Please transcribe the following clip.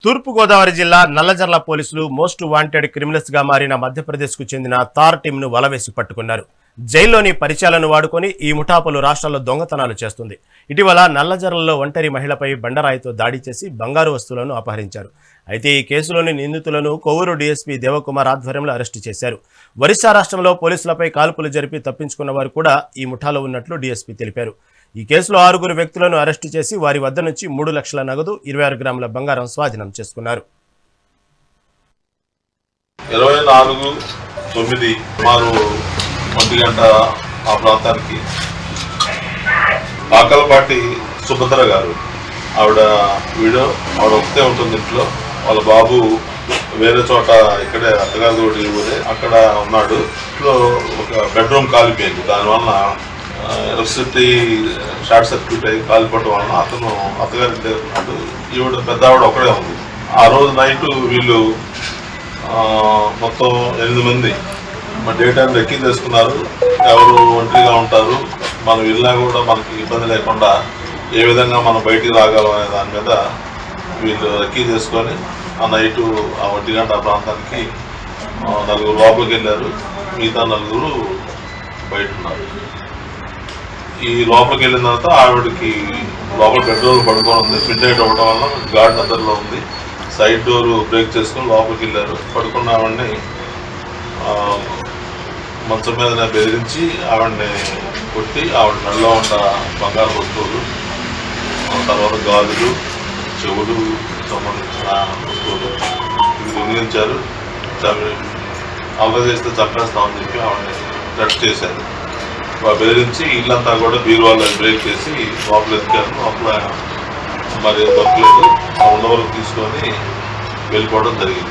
తూర్పుగోదావరి జిల్లా నల్లజర్ల పోలీసులు most wanted criminals గా మారిన మధ్యప్రదేశ్కు చెందిన తార్ టీంను వలవేసి పట్టుకున్నారు. జైల్లోని పరిచయాలను వాడుకొని ఈ ముఠా పలు రాష్ట్రాల్లో దొంగతనాలు చేస్తుంది. ఇటీవల నల్లజర్లలో ఒంటరి మహిళపై బండరాయితో దాడి చేసి బంగారు వస్తువులను అపహరించారు. అయితే ఈ కేసులోని నిందితులను కొవ్వూరు డీఎస్పీ దేవకుమార్ ఆధ్వర్యంలో అరెస్టు చేశారు. ఒరిస్సా రాష్ట్రంలో పోలీసులపై కాల్పులు జరిపి తప్పించుకున్న వారు కూడా ఈ ముఠాలో ఉన్నట్లు డీఎస్పీ తెలిపారు. ఈ కేసులో 6 వ్యక్తులను అరెస్టు చేసి వారి వద్ద నుంచి 3 లక్షల నగదు, 26 గ్రాముల బంగారం స్వాధీనం చేసుకున్నారు. 24/9 సుమారు 1 గంట ఆ ప్రాంతానికి ఆకలపాటి సుభద్ర గారు, ఆవిడ ఒకటే ఉంటుంది ఇంట్లో. వాళ్ళ బాబు వేరే చోట ఇక్కడే అత్తగారి ఊరే అక్కడ ఉన్నాడు. ఇంట్లో ఒక బెడ్రూమ్ కాలిపోయింది. దానివల్ల ఎలక్ట్రిసిటీ షార్ట్ సర్క్యూట్ అయ్యి కాలిపోవడం వలన అతను అత్తగారి దగ్గర ఉన్నాడు. ఈవిడ పెద్ద ఆవిడ ఒకడే ఉంది. ఆ రోజు నైట్ వీళ్ళు మొత్తం 8 మంది డే టైం రెక్కీ చేసుకున్నారు. ఎవరు ఒంటరిగా ఉంటారు, మనం వెళ్ళినా కూడా మనకి ఇబ్బంది లేకుండా ఏ విధంగా మనం బయటికి రాగలం అనే దాని మీద వీళ్ళు రెక్కీ చేసుకొని ఆ నైటు ఆ 1 గంట ఆ ప్రాంతానికి 4 లోపలికి వెళ్ళారు. మిగతా 4 బయట ఉన్నారు. ఈ లోపలికి వెళ్ళిన తర్వాత ఆవిడకి లోపల బెడ్రూమ్ పడుకొని ఉంది. మిడ్ నైట్ అవ్వడం వల్ల గార్డ్ అద్దరిలో ఉంది. సైడ్ డోర్ బ్రేక్ చేసుకొని లోపలికి వెళ్ళారు. పడుకున్న ఆవిడని మంచం మీద బెదిరించి ఆవిడని కొట్టి ఆవిడ మెడలో ఉన్న బంగారు వస్తువులు, తర్వాత గాజులు, చెవులు సంబంధించిన వస్తువులు ఇవి దొంగిలించారు. అవగా చేస్తే చంపేస్తామని చెప్పి ఆవిడని థ్రెట్ చేశారు. బెదిరించి ఇల్లంతా కూడా బీరువాళ్ళు బ్రేక్ చేసి లోపల ఎత్తుకారు. లోపల మరి దొరకలేదు. ఆ ఉన్నవరకు తీసుకొని వెళ్ళిపోవడం జరిగింది.